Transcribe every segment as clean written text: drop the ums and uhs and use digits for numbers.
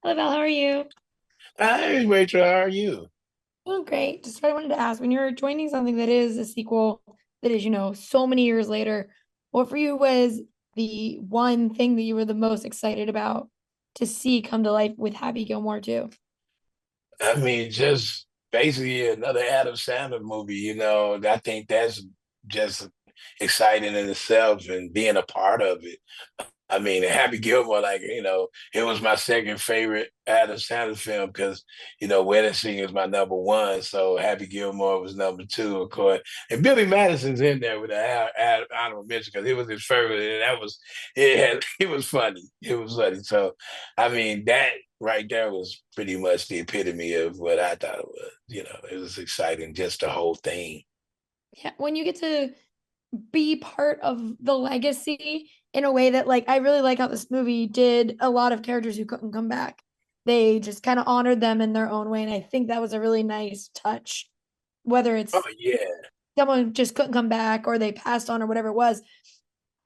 Lavell, how are you? Hi, Rachel. How are you? Oh, great. Just what I wanted to ask, when you're joining something that is a sequel that is, so many years later, what for you was the one thing that you were the most excited about to see come to life with Happy Gilmore too? I mean, just basically another Adam Sandler movie. I think that's just exciting in itself and being a part of it. I mean, Happy Gilmore, it was my second favorite Adam Sandler film because, Wedding Singer is my number one. So Happy Gilmore was number two, of course. And Billy Madison's in there with an honorable mention because it was his favorite. And it was funny. It was funny. So, I mean, that right there was pretty much the epitome of what I thought it was. It was exciting, just the whole thing. Yeah, when you get to be part of the legacy in a way that I really like how this movie did a lot of characters who couldn't come back. They just kind of honored them in their own way. And I think that was a really nice touch, whether Oh, it's yeah. someone just couldn't come back or they passed on or whatever it was.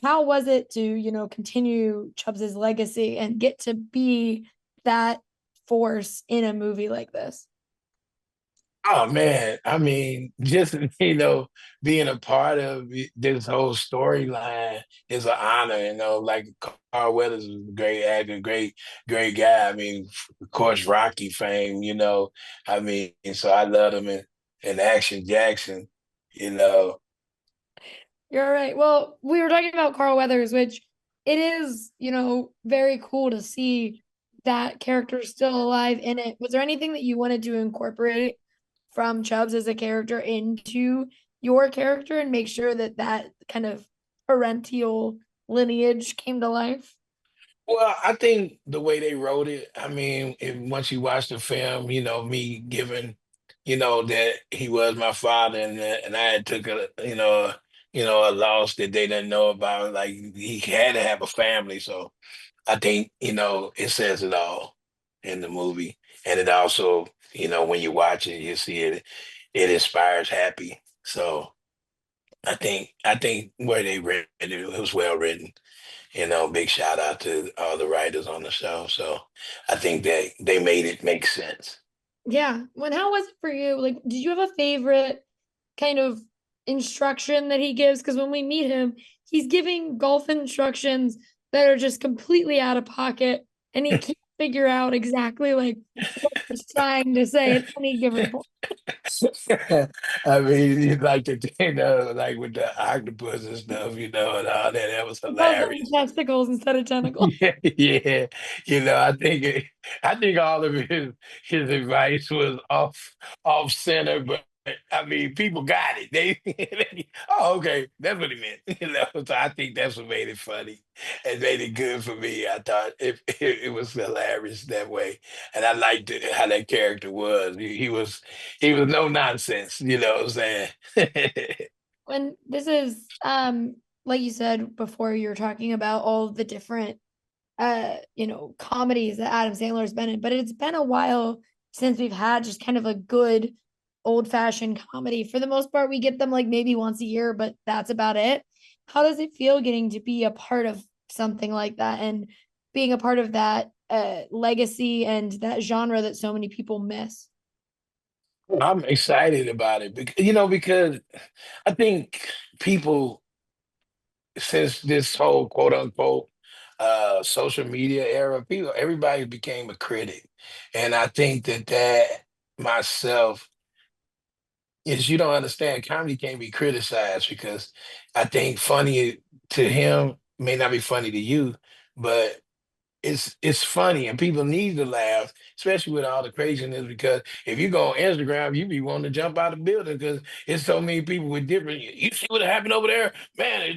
How was it to, continue Chubbs's legacy and get to be that force in a movie like this? Oh man, I mean, just being a part of this whole storyline is an honor. Like Carl Weathers is a great actor, great guy. I mean, of course, Rocky fame. I mean, so I love him in Action Jackson. You know, You're right. Well, we were talking about Carl Weathers, which it is, very cool to see that character still alive in it. Was there anything that you wanted to incorporate from Chubbs as a character into your character and make sure that that kind of parental lineage came to life? well, I think the way they wrote it, I mean, once you watch the film, me giving, that he was my father and I had took a loss that they didn't know about. Like he had to have a family. So I think, it says it all in the movie. And it also, when you watch it, you see it inspires happy. So I think where they read it, it was well written. Big shout out to all the writers on the show. So I think they made it make sense. Yeah. When how was it for you? Like, did you have a favorite kind of instruction that he gives? Because when we meet him, he's giving golf instructions that are just completely out of pocket, and he can't figure out exactly what he's trying to say at any given point. I mean, you like the like with the octopus and stuff, and all that. That was He calls them hilarious. testicles instead of tentacles. Yeah, yeah. I think all of his advice was off center, but I mean, people got it. Oh, okay, that's what he meant. So I think that's what made it funny and made it good for me. I thought it was hilarious that way, and I liked how that character was. He was no nonsense. You know what I'm saying? When this is like you said before, you were talking about all of the different comedies that Adam Sandler's been in, but it's been a while since we've had just kind of a good old-fashioned comedy. For the most part, we get them like maybe once a year, but that's about it. How does it feel getting to be a part of something like that and being a part of that legacy and that genre that so many people miss? I'm excited about it because I think people since this whole quote unquote social media era, everybody became a critic. And I think that myself is you don't understand comedy can't be criticized because I think funny to him may not be funny to you, but it's funny and people need to laugh, especially with all the craziness. Because if you go on Instagram, you be wanting to jump out of the building because it's so many people with different. You see what happened over there, man?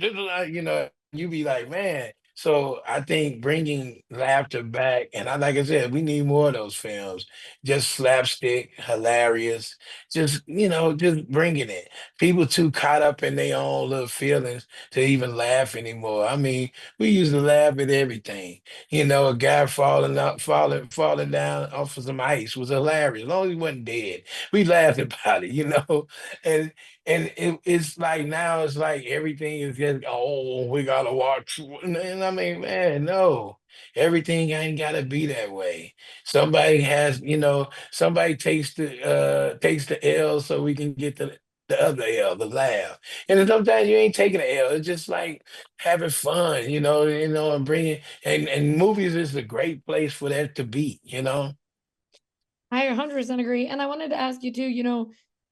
You be like, man. So I think bringing laughter back, and like I said, we need more of those films. Just slapstick, hilarious, just bringing it. People too caught up in their own little feelings to even laugh anymore. I mean, we used to laugh at everything. A guy falling down off of some ice was hilarious. As long as he wasn't dead, we laughed about it. And it's like now it's like everything is just we gotta watch. And I mean, man, no. Everything ain't gotta be that way. Somebody has, somebody takes the L so we can get the other L, the laugh. And then sometimes you ain't taking the L. It's just like having fun, and bringing and movies is a great place for that to be. I 100% agree. And I wanted to ask you too,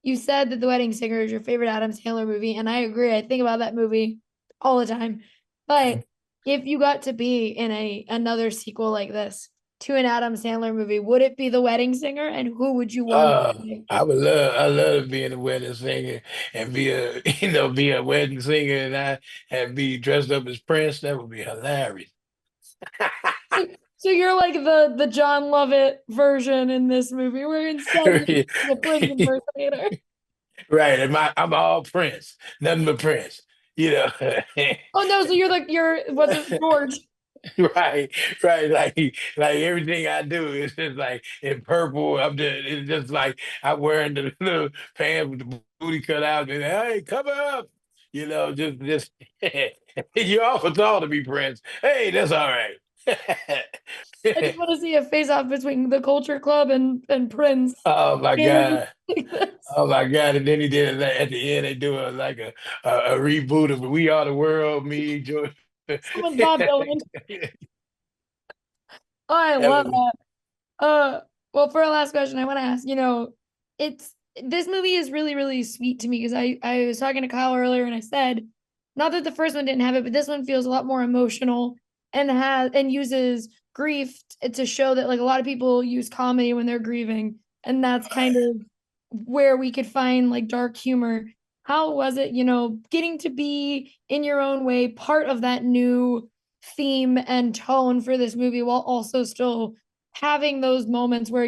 you said that The Wedding Singer is your favorite Adam Sandler movie, and I agree. I think about that movie all the time. But if you got to be in another sequel like this to an Adam Sandler movie, would it be The Wedding Singer? And who would you want to play? I love being a wedding singer and be a, be a wedding singer and be dressed up as Prince. That would be hilarious. So you're like the John Lovett version in this movie, where instead you're the Prince impersonator. Right. I'm all Prince, nothing but Prince, you know. Oh no, so you're what's it, George? Right, right. Like everything I do is just like in purple. It's just like I'm wearing the little pants with the booty cut out and hey, cover up. Just you're awful tall to be Prince. Hey, that's all right. I just want to see a face off between the Culture Club and Prince. Oh my And God. like this. Oh my God. And then he did it at the end, they do a reboot of We Are the World, me, George. Someone's Bob Dylan. Oh, I That love was that. Well, for our last question, I want to ask, it's this movie is really, really sweet to me because I was talking to Kyle earlier and I said, not that the first one didn't have it, but this one feels a lot more emotional and uses grief to show that like a lot of people use comedy when they're grieving, and that's kind of where we could find like dark humor. How was it, getting to be in your own way part of that new theme and tone for this movie while also still having those moments where,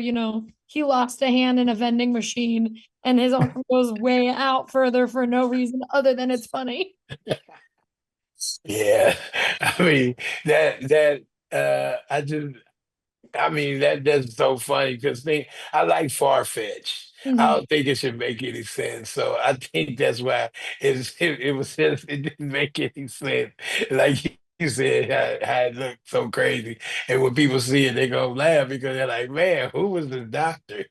he lost a hand in a vending machine and his arm goes way out further for no reason other than it's funny. yeah. I mean I mean that's so funny because I like far-fetched. I Mhm. don't think it should make any sense. So I think that's why it didn't make any sense. Like you said, how it looked so crazy. And when people see it, they gonna laugh because they're like, man, who was the doctor?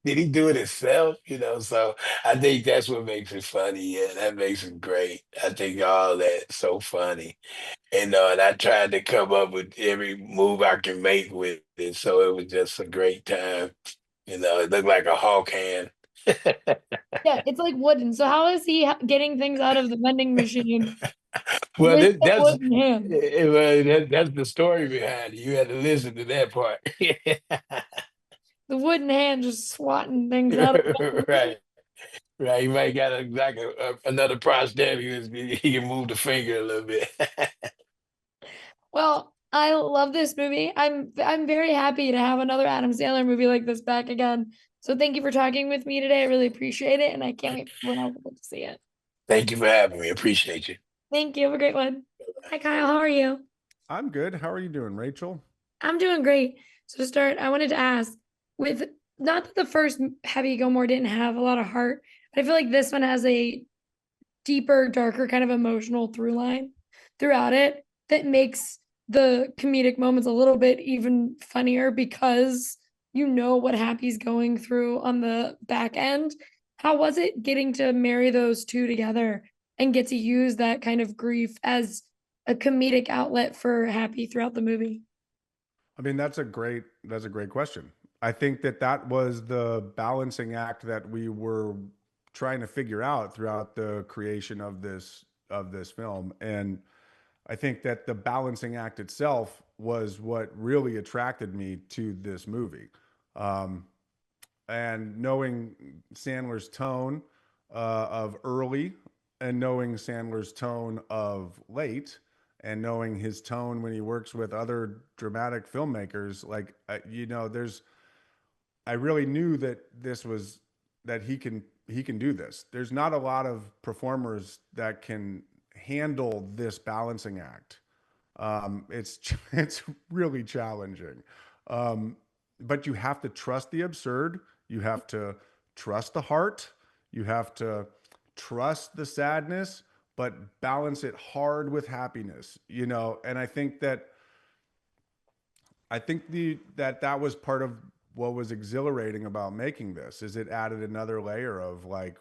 Did he do it himself? So I think that's what makes it funny. Yeah, that makes it great. I think all that's so funny. And I tried to come up with every move I can make with it. So it was just a great time. It looked like a hawk hand. Yeah, it's like wooden. So how is he getting things out of the vending machine Well, with the that's wooden hand? that's the story behind it. You had to listen to that part. The wooden hand just swatting things out of the vending machine. Right. Right, he might got another prosthetic. He can move the finger a little bit. Well, I love this movie. I'm very happy to have another Adam Sandler movie like this back again. So thank you for talking with me today. I really appreciate it, and I can't wait for when I'll get to see it. Thank you for having me. Appreciate you. Thank you. Have a great one. Hi, Kyle. How are you? I'm good. How are you doing, Rachel? I'm doing great. So to start, I wanted to ask, with not that the first Happy Gilmore didn't have a lot of heart, but I feel like this one has a deeper, darker kind of emotional through line throughout it that makes the comedic moments a little bit even funnier because you know what Happy's going through on the back end. How was it getting to marry those two together and get to use that kind of grief as a comedic outlet for Happy throughout the movie? I mean, that's a great question. I think that was the balancing act that we were trying to figure out throughout the creation of this film. And I think that the balancing act itself was what really attracted me to this movie. Um, and knowing Sandler's tone of early, and knowing Sandler's tone of late, and knowing his tone when he works with other dramatic filmmakers, like there's I really knew that this was that he can do this. There's not a lot of performers that can handle this balancing act. It's it's really challenging, um, but you have to trust the absurd. You have to trust the heart. You have to trust the sadness, but balance it hard with happiness, you know? And I think that was part of what was exhilarating about making this is it added another layer of like,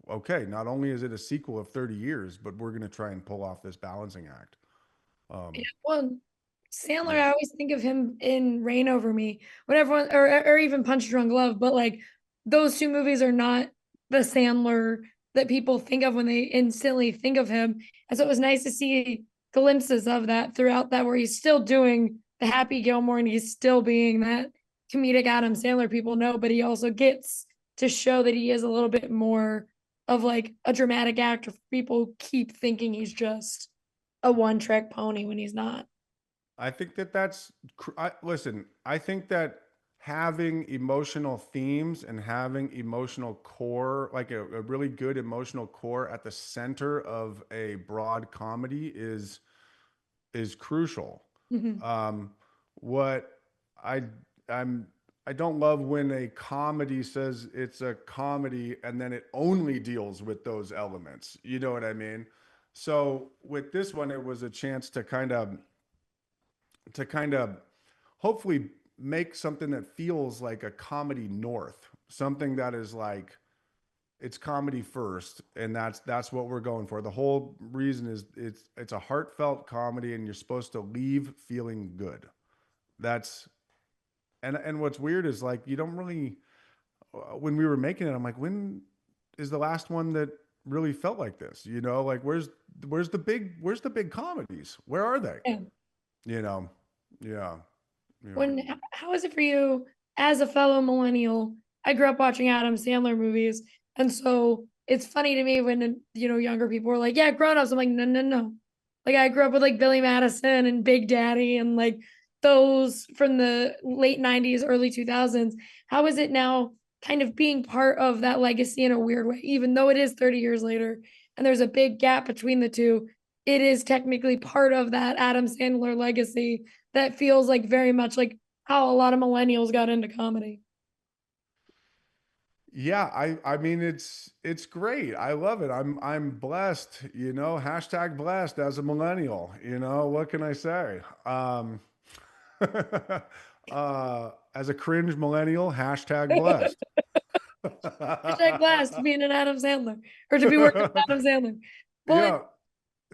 okay, not only is it a sequel of 30 years, but we're going to try and pull off this balancing act. Yeah, Um, well, Sandler, yeah. I always think of him in Reign Over Me, when everyone, or even Punch Drunk Love, but like those two movies are not the Sandler that people think of when they instantly think of him. And so it was nice to see glimpses of that throughout that, where he's still doing the Happy Gilmore and he's still being that comedic Adam Sandler people know, but he also gets to show that he is a little bit more of like a dramatic actor. People keep thinking he's just a one-trick pony when he's not. I think that listen, I think that having emotional themes and having emotional core, like a really good emotional core at the center of a broad comedy is crucial. Mhm. Um, what I I'm I don't love when a comedy says it's a comedy and then it only deals with those elements. You know what I mean? So with this one, it was a chance to kind of hopefully make something that feels like a comedy north, something that is like it's comedy first, and that's what we're going for. The whole reason is it's a heartfelt comedy and you're supposed to leave feeling good. That's and what's weird is like you don't really when we were making it, I'm like, when is the last one that really felt like this? You know, like where's the big comedies? Where are they? Yeah. You know? Yeah. Yeah. How is it for you as a fellow millennial? I grew up watching Adam Sandler movies, and so it's funny to me when younger people are like, "Yeah, grown-ups." I'm like, "No, no, no." Like I grew up with like Billy Madison and Big Daddy and like those from the late '90s, early 2000s. How is it now, kind of being part of that legacy in a weird way, even though it is 30 years later and there's a big gap between the two? It is technically part of that Adam Sandler legacy that feels like very much like how a lot of millennials got into comedy. Yeah, I mean it's great. I love it. I'm blessed, you know, hashtag blessed as a millennial, you know, what can I say? As a cringe millennial, hashtag blessed. Hashtag blast to be in an Adam Sandler or to be working with Adam Sandler. Well, Yeah,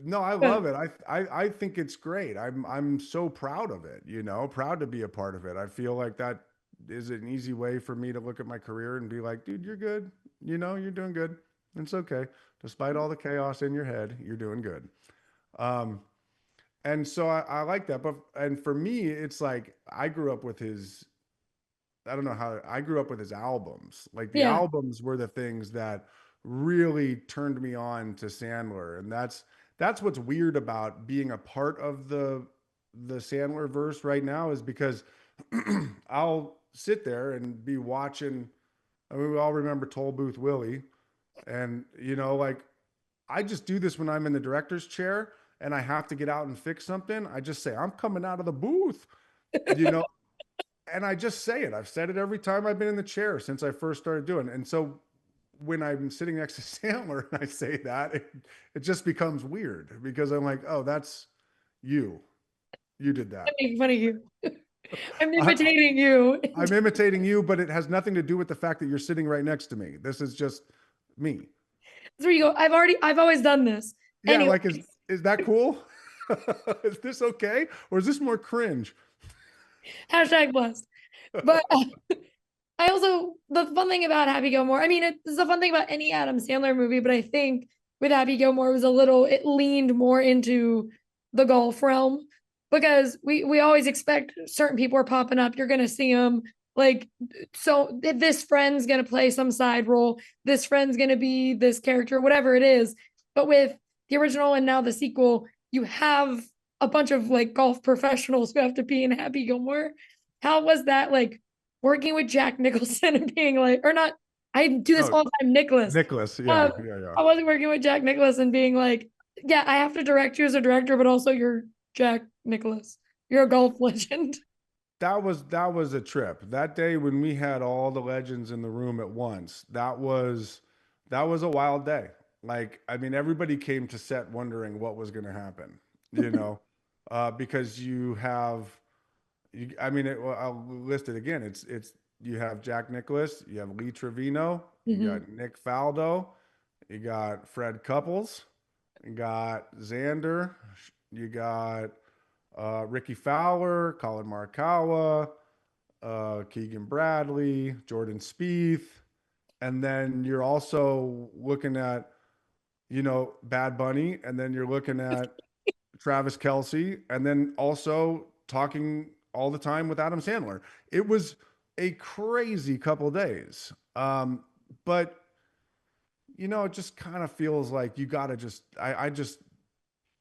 no, I love it. I think it's great. I'm so proud of it, you know, proud to be a part of it. I feel like that is an easy way for me to look at my career and be like, dude, you're good. You know, you're doing good. It's okay. Despite all the chaos in your head, you're doing good. Um, and so I like that. But and for me, it's like I grew up with his I don't know how I grew up with his albums. Like the yeah, albums were the things that really turned me on to Sandler. And that's what's weird about being a part of the Sandler verse right now is because I'll sit there and be watching. I mean, we all remember Toll Booth Willie. And you know, like I just do this when I'm in the director's chair and I have to get out and fix something. I just say, I'm coming out of the booth. You know, and I just say it. I've said it every time I've been in the chair since I first started doing it. And so when I'm sitting next to Sandler and I say that, it just becomes weird because I'm like, oh, that's you. You did I'm that. making fun of you. I'm I, imitating you. I'm imitating you, but it has nothing to do with the fact that you're sitting right next to me. This is just me. There you go. I've always done this. Yeah, Anyway, like is that cool? Is this okay? Or is this more cringe? hashtag blessed. But I also, the fun thing about Happy Gilmore, I mean, it's the fun thing about any Adam Sandler movie, but I think with Happy Gilmore, it leaned more into the golf realm because we always expect certain people are popping up. You're going to see them like, so this friend's going to play some side role. This friend's going to be this character, whatever it is. But with the original and now the sequel, you have a bunch of like golf professionals who have to be in Happy Gilmore. How was that like working with Jack Nicholson and being like, or not, I do this No, all the time, Nicholas. Nicholas. Yeah, Um, yeah, yeah. I wasn't working with Jack Nicholson and being like, yeah, I have to direct you as a director, but also you're Jack Nicklaus. You're a golf legend. That was a trip. That day when we had all the legends in the room at once, that was a wild day. Like, I mean, everybody came to set wondering what was going to happen, you know, because you have, I mean, well, I'll list it again. You have Jack Nicholas, you have Lee Trevino, you Hmm. got Nick Faldo, you got Fred Couples, you got Xander, you got Ricky Fowler, Colin Markawa, Keegan Bradley, Jordan Spieth, and then you're also looking at, you know, Bad Bunny, and then you're looking at Travis Kelsey, and then also talking all the time with Adam Sandler. It was a crazy couple of days. But you know, it just kind of feels like you got to just, I just,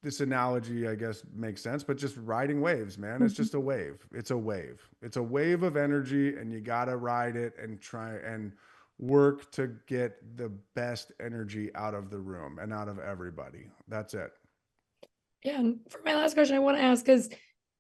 this analogy, I guess, makes sense, but just riding waves, man. It's just a wave. It's a wave. It's a wave of energy, and you got to ride it and try and work to get the best energy out of the room and out of everybody. That's it. Yeah, and for my last question, I want to ask because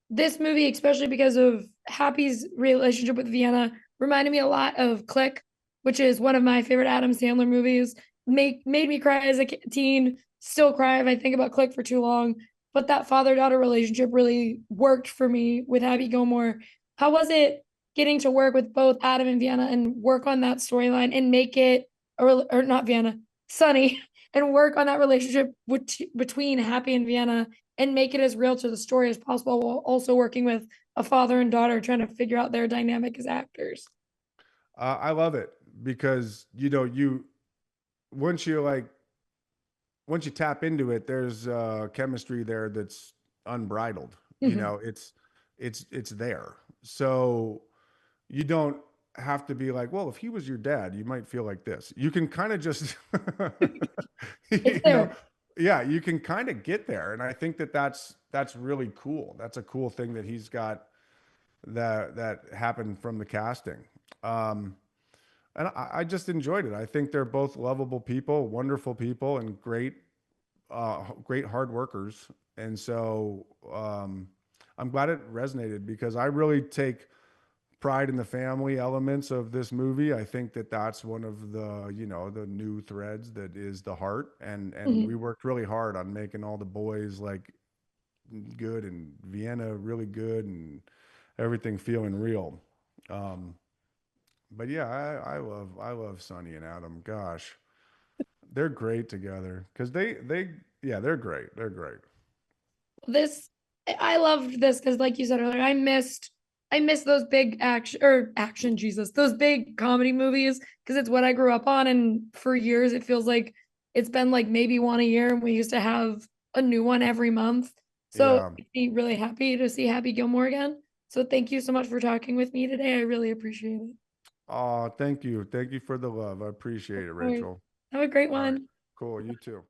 this movie, especially because of Happy's relationship with Vienna, reminded me a lot of Click, which is one of my favorite Adam Sandler movies. Made me cry as a teen. Still cry if I think about Click for too long. But that father-daughter relationship really worked for me with Happy Gilmore. How was it getting to work with both Adam and Vienna and work on that storyline and make it, or not Vienna, Sunny, and work on that relationship between Happy and Vienna and make it as real to the story as possible while also working with a father and daughter trying to figure out their dynamic as actors. I love it because, you know, once you like, once you tap into it, there's chemistry there that's unbridled. You Mhm. know, it's there. So you don't have to be like, well, if he was your dad, you might feel like this. You can kind of just, It's you know, there. yeah, you can kind of get there, and I think that that's really cool. That's a cool thing that he's got, that happened from the casting. Um, and I just enjoyed it. I think they're both lovable people, wonderful people, and great hard workers. And so I'm glad it resonated because I really take pride in the family elements of this movie. I think that that's one of the, you know, the new threads that is the heart. And we Mhm. worked really hard on making all the boys like good and Vienna really good and everything feeling real. Um, but yeah, I love Sonny and Adam. Gosh, they're great together because yeah, they're great. They're great. This I loved this because, like you said earlier, I missed those big action Jesus, those big comedy movies because it's what I grew up on, and for years it feels like it's been like maybe one a year, and we used to have a new one every month. So Yeah. I'd be really happy to see Happy Gilmore again. So thank you so much for talking with me today. I really appreciate it. Oh, thank you. Thank you for the love. I appreciate it, All right. Rachel. Have a great All right. one. Cool. You too.